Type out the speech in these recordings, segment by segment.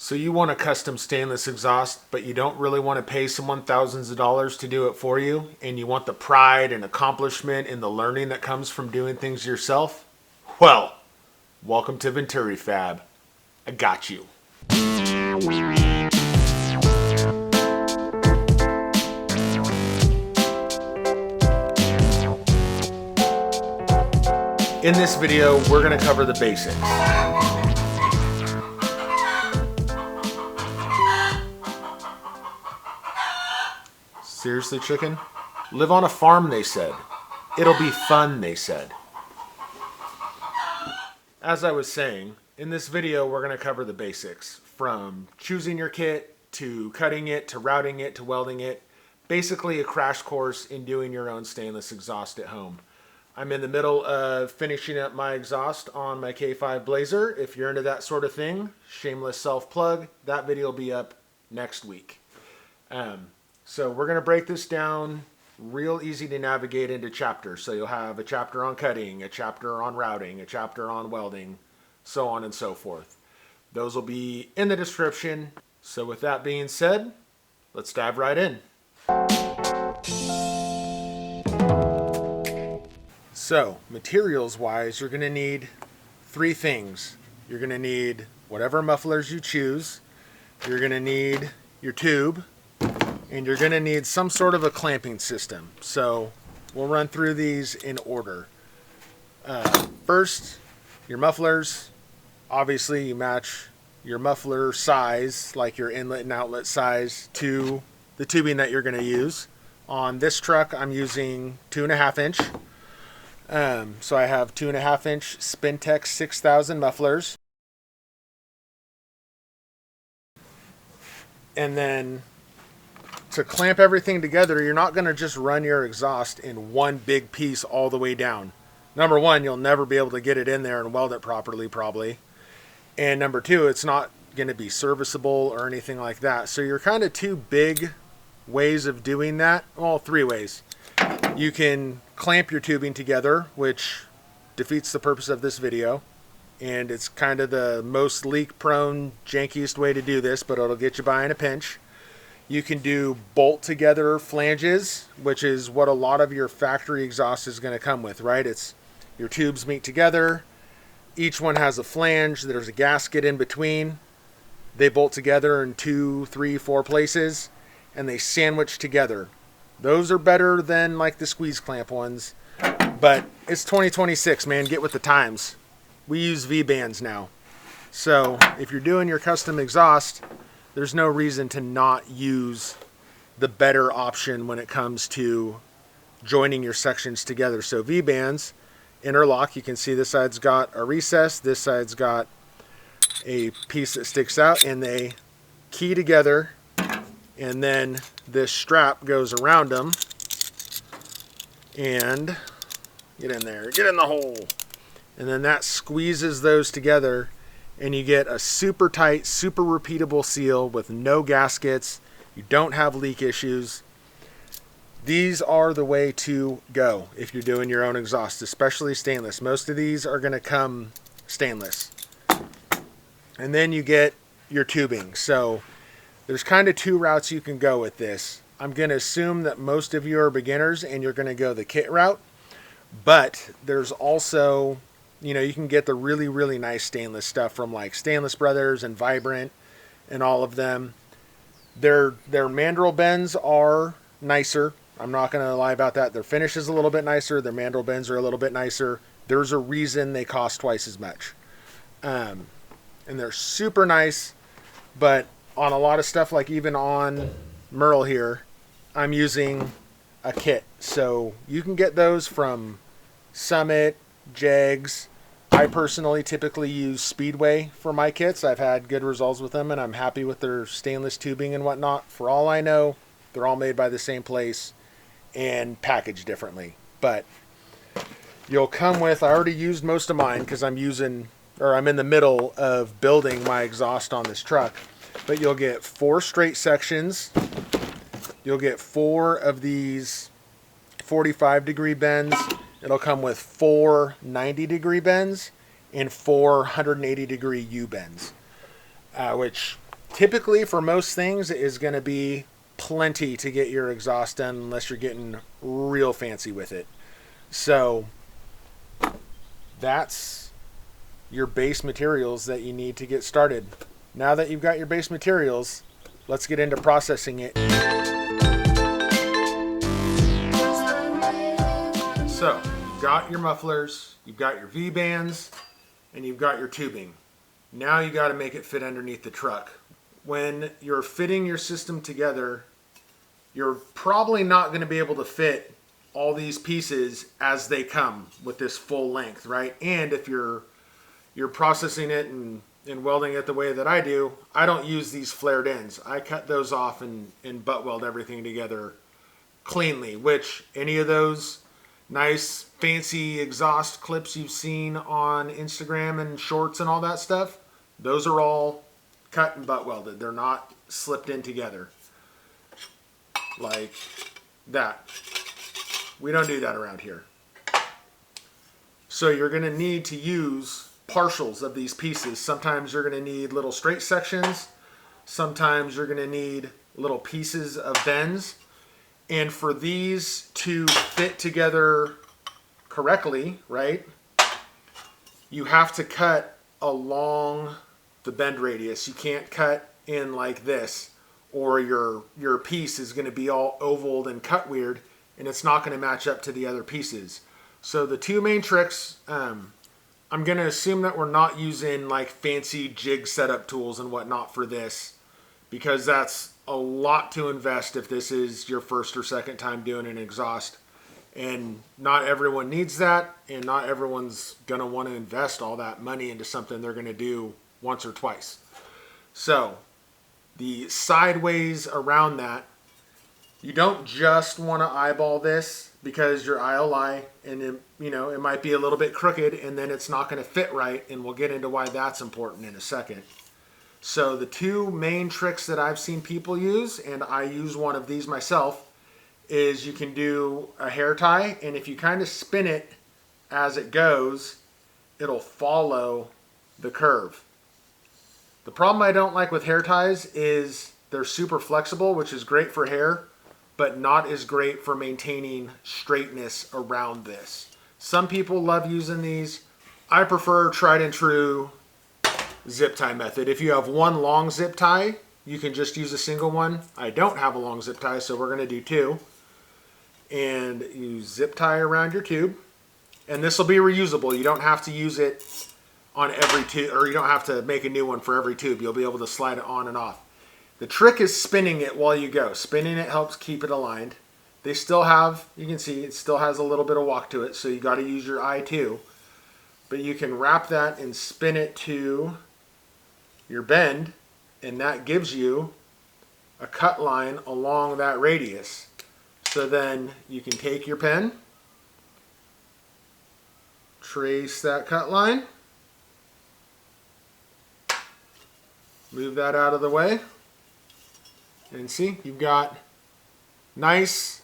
So you want a custom stainless exhaust, but you don't really want to pay someone thousands of dollars to do it for you, and you want the pride and accomplishment and the learning that comes from doing things yourself? Well, welcome to Venturi Fab. I got you. In this video, we're going to cover the basics. Seriously, chicken? Live on a farm, they said. It'll be fun, they said. As I was saying, in this video, we're going to cover the basics. From choosing your kit, to cutting it, to routing it, to welding it. Basically a crash course in doing your own stainless exhaust at home. I'm in the middle of finishing up my exhaust on my K5 Blazer. If you're into that sort of thing, shameless self-plug, that video will be up next week. So we're going to break this down real easy to navigate into chapters. So you'll have a chapter on cutting, a chapter on routing, a chapter on welding, so on and so forth. Those will be in the description. So with that being said, let's dive right in. So materials wise, you're going to need three things. You're going to need whatever mufflers you choose. You're going to need your tube. And you're going to need some sort of a clamping system. So we'll run through these in order. First, your mufflers. Obviously, you match your muffler size, like your inlet and outlet size, to the tubing that you're going to use. On this truck, I'm using 2.5 inch. So I have 2.5 inch Spintex 6000 mufflers. And then to clamp everything together, you're not going to just run your exhaust in one big piece all the way down. Number one, you'll never be able to get it in there and weld it properly, probably. And number two, it's not going to be serviceable or anything like that. So you're kind of two big ways of doing that. Well, three ways. You can clamp your tubing together, which defeats the purpose of this video. And it's kind of the most leak-prone, jankiest way to do this, but it'll get you by in a pinch. You can do bolt together flanges, which is what a lot of your factory exhaust is going to come with, right? It's your tubes meet together. Each one has a flange. There's a gasket in between. They bolt together in 2, 3, 4 places, and they sandwich together. Those are better than like the squeeze clamp ones, but it's 2026, man. Get with the times. We use V-bands now. So if you're doing your custom exhaust, there's no reason to not use the better option when it comes to joining your sections together. So V-bands, interlock, you can see this side's got a recess, this side's got a piece that sticks out, and they key together, and then this strap goes around them, and get in there, get in the hole, and then that squeezes those together, and you get a super tight, super repeatable seal with no gaskets. You don't have leak issues. These are the way to go if you're doing your own exhaust, especially stainless. Most of these are going to come stainless. And then you get your tubing. So there's kind of two routes you can go with this. I'm going to assume that most of you are beginners and you're going to go the kit route. But there's also, you know, you can get the really, really nice stainless stuff from like Stainless Brothers and Vibrant and all of them. Their mandrel bends are nicer. I'm not going to lie about that. Their finish is a little bit nicer. Their mandrel bends are a little bit nicer. There's a reason they cost twice as much. And they're super nice. But on a lot of stuff, like even on Merle here, I'm using a kit. So you can get those from Summit, Jegs. I personally typically use Speedway for my kits. I've had good results with them, and I'm happy with their stainless tubing and whatnot. For all I know, they're all made by the same place and packaged differently. But you'll come with, I already used most of mine because I'm in the middle of building my exhaust on this truck. But you'll get 4 straight sections. You'll get 4 of these 45-degree bends. It'll come with 4 90-degree bends and 4 180-degree U-bends, which typically for most things is going to be plenty to get your exhaust done unless you're getting real fancy with it. So that's your base materials that you need to get started. Now that you've got your base materials, let's get into processing it. So you've got your mufflers, you've got your V-bands, and you've got your tubing. Now you got to make it fit underneath the truck. When you're fitting your system together, you're probably not going to be able to fit all these pieces as they come with this full length, right? And if you're processing it and welding it the way that I do, I don't use these flared ends. I cut those off and butt weld everything together cleanly, which any of those nice fancy exhaust clips you've seen on Instagram and shorts and all that stuff, those are all cut and butt welded. They're not slipped in together like that. We don't do that around here. So you're going to need to use partials of these pieces. Sometimes you're going to need little straight sections. Sometimes you're going to need little pieces of bends. And for these to fit together correctly, right, you have to cut along the bend radius. You can't cut in like this, or your piece is going to be all ovaled and cut weird, and it's not going to match up to the other pieces. So the two main tricks, I'm going to assume that we're not using like fancy jig setup tools and whatnot for this, because that's a lot to invest if this is your first or second time doing an exhaust. And not everyone needs that, and not everyone's going to want to invest all that money into something they're going to do once or twice. So the sideways around that, you don't just want to eyeball this because your eye will lie, and it might be a little bit crooked, and then it's not going to fit right, and we'll get into why that's important in a second. So the two main tricks that I've seen people use, and I use one of these myself, is you can do a hair tie, and if you kind of spin it as it goes, it'll follow the curve. The problem I don't like with hair ties is they're super flexible, which is great for hair, but not as great for maintaining straightness around this. Some people love using these. I prefer tried and true zip tie method. If you have one long zip tie, you can just use a single one. I don't have a long zip tie, so we're going to do two. And you zip tie around your tube, and this will be reusable. You don't have to use it on every tube, or you don't have to make a new one for every tube. You'll be able to slide it on and off. The trick is spinning it while you go. Spinning it helps keep it aligned. They still have, you can see, it still has a little bit of walk to it, so you got to use your eye too. But you can wrap that and spin it to your bend, and that gives you a cut line along that radius. So then you can take your pen, trace that cut line, move that out of the way, and see, you've got nice,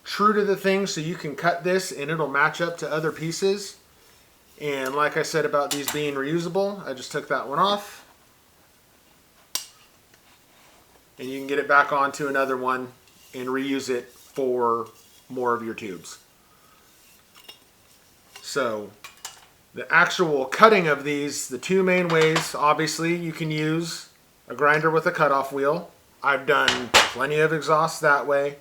true to the thing, so you can cut this and it'll match up to other pieces. And like I said about these being reusable, I just took that one off. And you can get it back onto another one and reuse it for more of your tubes. So the actual cutting of these, the two main ways, obviously you can use a grinder with a cutoff wheel. I've done plenty of exhausts that way.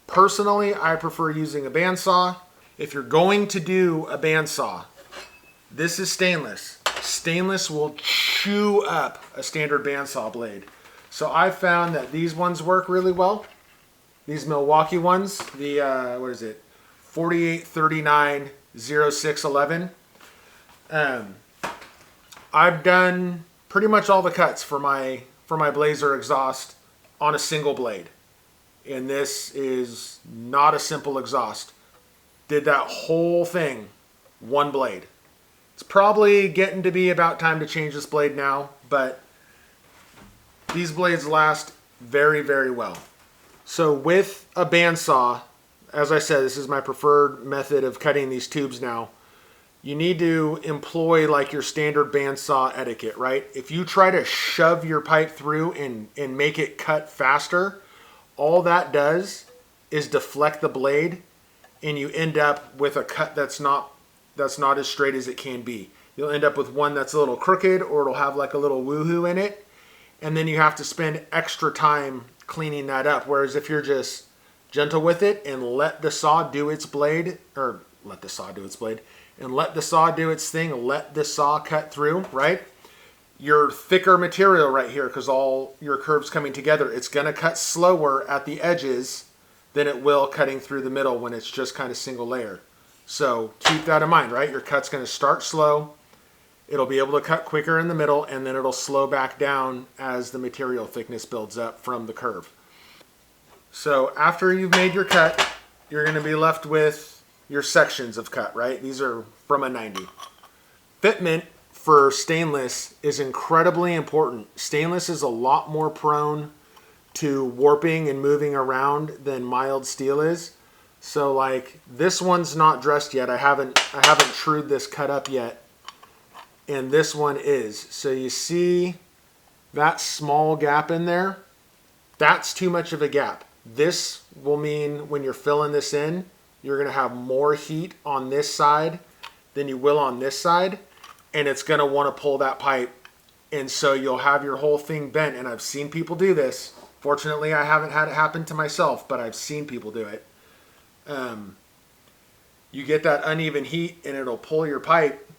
Personally, I prefer using a bandsaw. If you're going to do a bandsaw, this is stainless. Stainless will chew up a standard bandsaw blade. So I've found that these ones work really well. These Milwaukee ones, the, 4839 0611. I've done pretty much all the cuts for my Blazer exhaust on a single blade. And this is not a simple exhaust. Did that whole thing, one blade. It's probably getting to be about time to change this blade now, but these blades last very, very well. So with a bandsaw, as I said, this is my preferred method of cutting these tubes now. you need to employ like your standard bandsaw etiquette, right? If you try to shove your pipe through and make it cut faster, all that does is deflect the blade, and you end up with a cut that's not as straight as it can be. You'll end up with one that's a little crooked, or it'll have like a little woohoo in it, and then you have to spend extra time cleaning that up. Whereas if you're just gentle with it and let the saw do its blade, or let the saw do its blade, and let the saw do its thing, let the saw cut through, right? Your thicker material right here, because all your curves coming together, it's going to cut slower at the edges than it will cutting through the middle when it's just kind of single layer. So keep that in mind, right? Your cut's going to start slow. It'll be able to cut quicker in the middle, and then it'll slow back down as the material thickness builds up from the curve. So after you've made your cut, you're going to be left with your sections of cut, right? These are from a 90. Fitment for stainless is incredibly important. Stainless is a lot more prone to warping and moving around than mild steel is. So like this one's not dressed yet. I haven't trued this cut up yet. And this one is. So you see that small gap in there? That's too much of a gap. This will mean when you're filling this in, you're going to have more heat on this side than you will on this side. And it's going to want to pull that pipe. And so you'll have your whole thing bent. And I've seen people do this. Fortunately, I haven't had it happen to myself, but I've seen people do it. You get that uneven heat and it'll pull your pipe,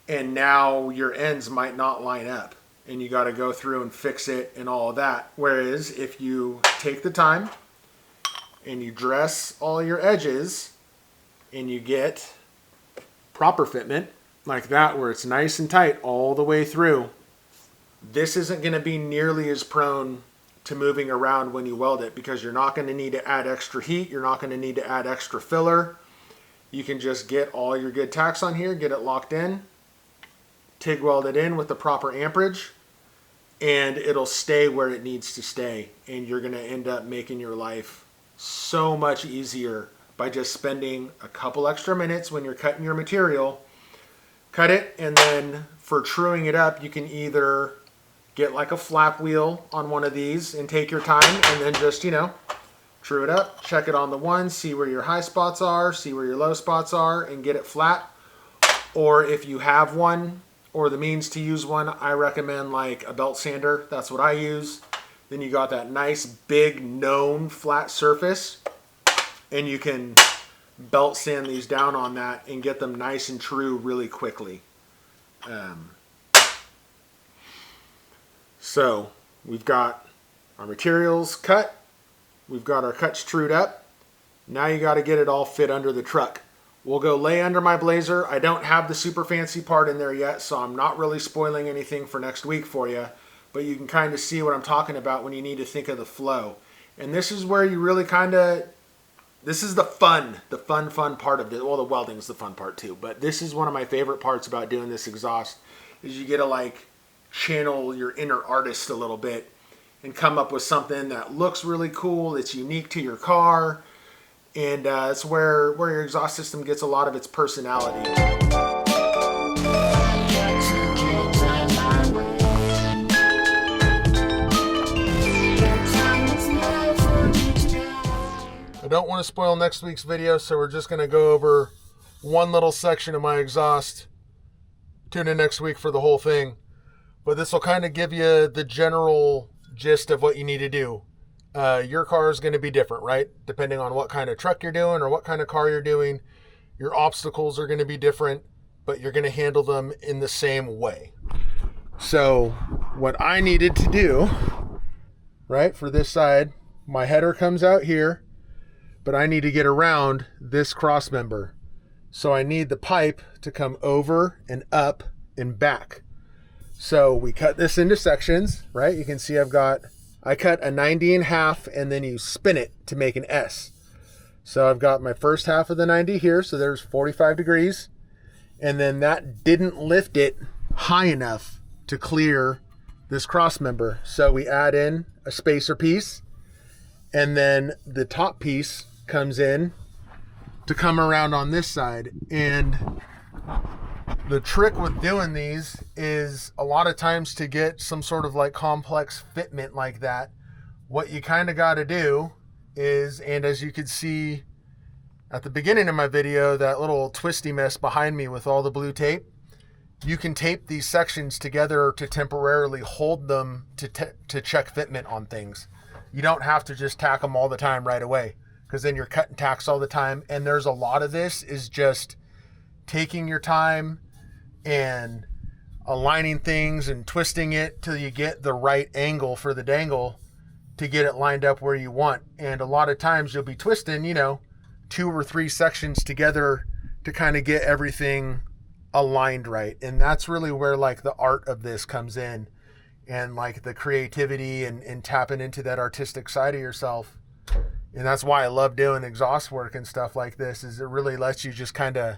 and now your ends might not line up, and you got to go through and fix it and all of that. Whereas if you take the time and you dress all your edges and you get proper fitment like that, where it's nice and tight all the way through, this isn't going to be nearly as prone to moving around when you weld it, because you're not going to need to add extra heat. You're not going to need to add extra filler. You can just get all your good tacks on here, get it locked in, TIG weld it in with the proper amperage, and it'll stay where it needs to stay. And you're going to end up making your life so much easier by just spending a couple extra minutes when you're cutting your material. Cut it, and then for truing it up, you can either get like a flap wheel on one of these and take your time, and then just, true it up, check it on the one, see where your high spots are, see where your low spots are, and get it flat. Or if you have one or the means to use one, I recommend like a belt sander. That's what I use. Then you got that nice big known flat surface, and you can belt sand these down on that and get them nice and true really quickly. So we've got our materials cut. We've got our cuts trued up. Now you got to get it all fit under the truck. We'll go lay under my blazer. I don't have the super fancy part in there yet, so I'm not really spoiling anything for next week for you. But you can kind of see what I'm talking about when you need to think of the flow. And this is where you really this is the fun part of it. Well, the welding is the fun part too. But this is one of my favorite parts about doing this exhaust, is you get to like channel your inner artist a little bit and come up with something that looks really cool, it's unique to your car, and it's where your exhaust system gets a lot of its personality. I don't want to spoil next week's video, so we're just going to go over one little section of my exhaust. Tune in next week for the whole thing. But this will kind of give you the general gist of what you need to do. Your car is going to be different, right? Depending on what kind of truck you're doing or what kind of car you're doing. Your obstacles are going to be different, but you're going to handle them in the same way. So what I needed to do, right, for this side, my header comes out here, but I need to get around this cross member. So I need the pipe to come over and up and back. So we cut this into sections, right? You can see I cut a 90 in half, and then you spin it to make an S. So I've got my first half of the 90 here, so there's 45 degrees. And then that didn't lift it high enough to clear this cross member. So we add in a spacer piece, and then the top piece comes in to come around on this side. And The trick with doing these is a lot of times to get some sort of like complex fitment like that, what you kind of got to do is, and as you could see at the beginning of my video, that little twisty mess behind me with all the blue tape, you can tape these sections together to temporarily hold them to check fitment on things. You don't have to just tack them all the time right away, because then you're cutting tacks all the time. And there's a lot of this is just taking your time and aligning things and twisting it till you get the right angle for the dangle to get it lined up where you want. And a lot of times you'll be twisting, 2 or 3 sections together to kind of get everything aligned right. And that's really where like the art of this comes in, and like the creativity and tapping into that artistic side of yourself. And that's why I love doing exhaust work and stuff like this, is it really lets you just kind of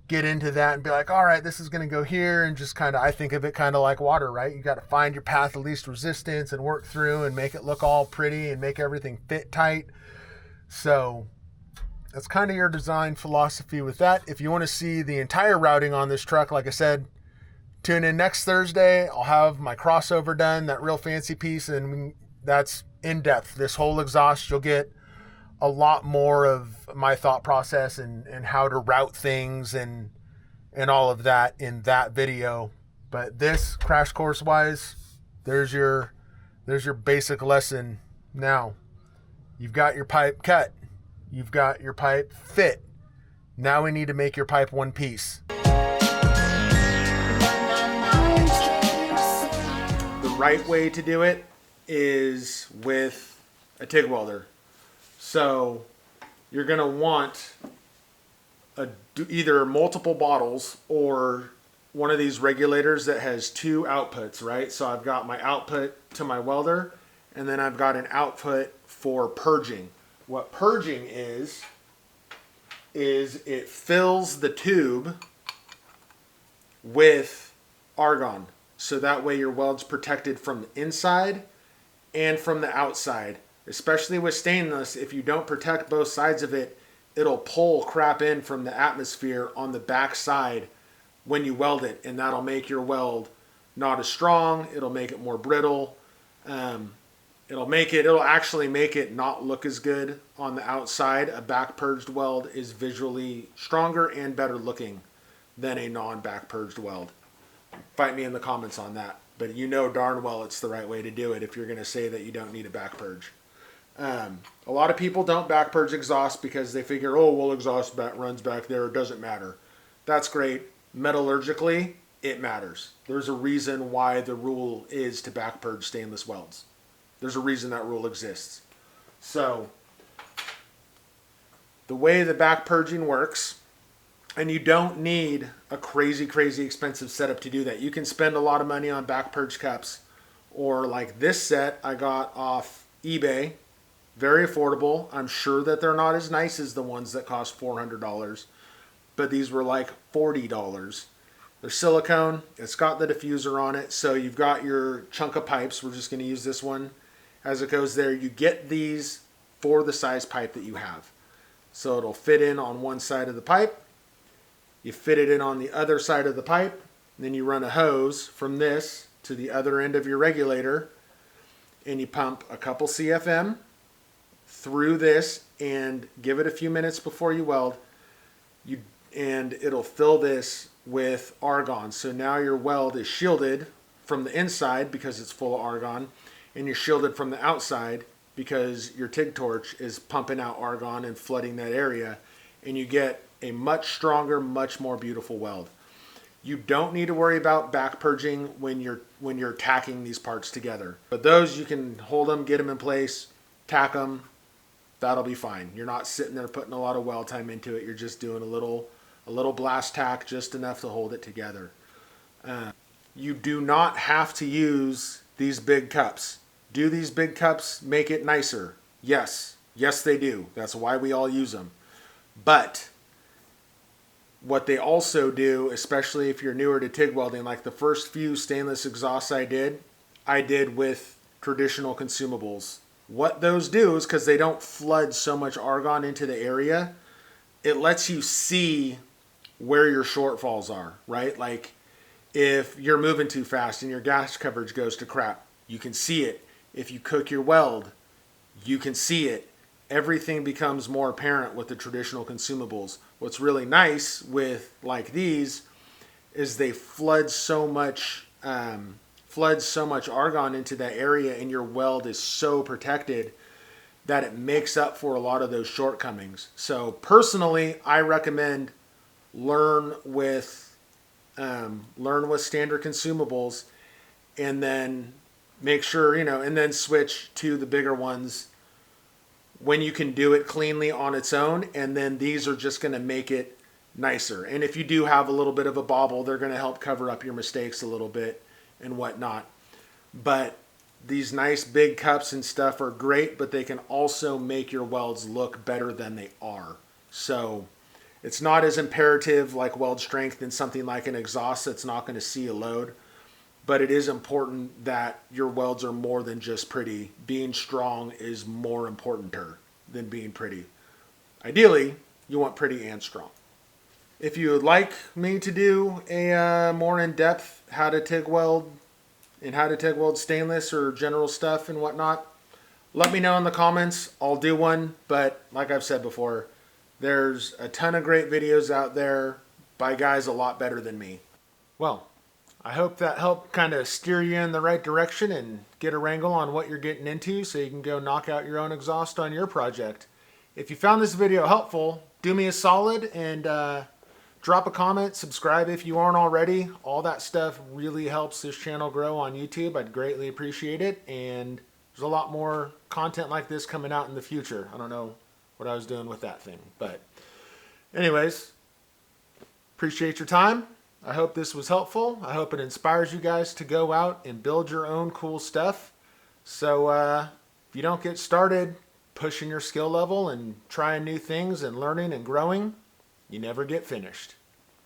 get into that and be like, all right, this is going to go here, and just kind of, I think of it kind of like water, right? You got to find your path of least resistance and work through and make it look all pretty and make everything fit tight. So that's kind of your design philosophy with that. If you want to see the entire routing on this truck, like I said, tune in next Thursday. I'll have my crossover done, that real fancy piece, and that's in depth. This whole exhaust, you'll get a lot more of my thought process and how to route things and all of that in that video. But this, crash course wise, there's your basic lesson. Now you've got your pipe cut, you've got your pipe fit. Now we need to make your pipe one piece. The right way to do it is with a TIG welder. So you're going to want either multiple bottles or one of these regulators that has 2 outputs, right? So I've got my output to my welder, and then I've got an output for purging. What purging is it fills the tube with argon. So that way your weld's protected from the inside and from the outside. Especially with stainless, if you don't protect both sides of it, it'll pull crap in from the atmosphere on the back side when you weld it, and that'll make your weld not as strong. It'll make it more brittle. It'll actually make it not look as good on the outside. A back purged weld is visually stronger and better looking than a non-back purged weld. Fight me in the comments on that, but you know darn well it's the right way to do it if you're going to say that you don't need a back purge. A lot of people don't back purge exhaust because they figure, oh, well, exhaust runs back there, it doesn't matter. That's great. Metallurgically, it matters. There's a reason why the rule is to back purge stainless welds. There's a reason that rule exists. So the way the back purging works, and you don't need a crazy expensive setup to do that. You can spend a lot of money on back purge cups, or like this set I got off eBay. Very affordable. I'm sure that they're not as nice as the ones that cost $400, but these were like $40. They're silicone. It's got the diffuser on it. So you've got your chunk of pipes. We're just going to use this one as it goes there. You get these for the size pipe that you have. So it'll fit in on one side of the pipe. You fit it in on the other side of the pipe. Then you run a hose from this to the other end of your regulator, and you pump a couple CFM through this and give it a few minutes before you weld. And it'll fill this with argon. So now your weld is shielded from the inside because it's full of argon, and you're shielded from the outside because your TIG torch is pumping out argon and flooding that area, and you get a much stronger, much more beautiful weld. You don't need to worry about back purging when you're tacking these parts together. But those, you can hold them, get them in place, tack them. That'll be fine. You're not sitting there putting a lot of weld time into it. You're just doing a little blast tack, just enough to hold it together. You do not have to use these big cups. Do these big cups make it nicer? Yes. Yes, they do. That's why we all use them. But what they also do, especially if you're newer to TIG welding, like the first few stainless exhausts I did with traditional consumables. What those do is, because they don't flood so much argon into the area, it lets you see where your shortfalls are, right? Like if you're moving too fast and your gas coverage goes to crap, you can see it. If you cook your weld, you can see it. Everything becomes more apparent with the traditional consumables. What's really nice with like these is they flood so much argon into that area, and your weld is so protected that it makes up for a lot of those shortcomings. So personally, I recommend learn with standard consumables, and then make sure, and then switch to the bigger ones when you can do it cleanly on its own. And then these are just going to make it nicer. And if you do have a little bit of a bobble, they're going to help cover up your mistakes a little bit and whatnot. But these nice big cups and stuff are great, but they can also make your welds look better than they are. So it's not as imperative like weld strength in something like an exhaust that's not going to see a load. But it is important that your welds are more than just pretty. Being strong is more importanter than being pretty. Ideally, you want pretty and strong. If you would like me to do a more in-depth how to TIG weld and how to TIG weld stainless or general stuff and whatnot, let me know in the comments. I'll do one, but like I've said before, there's a ton of great videos out there by guys a lot better than me. Well, I hope that helped kind of steer you in the right direction and get a wrangle on what you're getting into so you can go knock out your own exhaust on your project. If you found this video helpful, do me a solid and drop a comment, subscribe if you aren't already. All that stuff really helps this channel grow on YouTube. I'd greatly appreciate it. And there's a lot more content like this coming out in the future. I don't know what I was doing with that thing. But anyways, appreciate your time. I hope this was helpful. I hope it inspires you guys to go out and build your own cool stuff. So if you don't get started pushing your skill level and trying new things and learning and growing, you never get finished.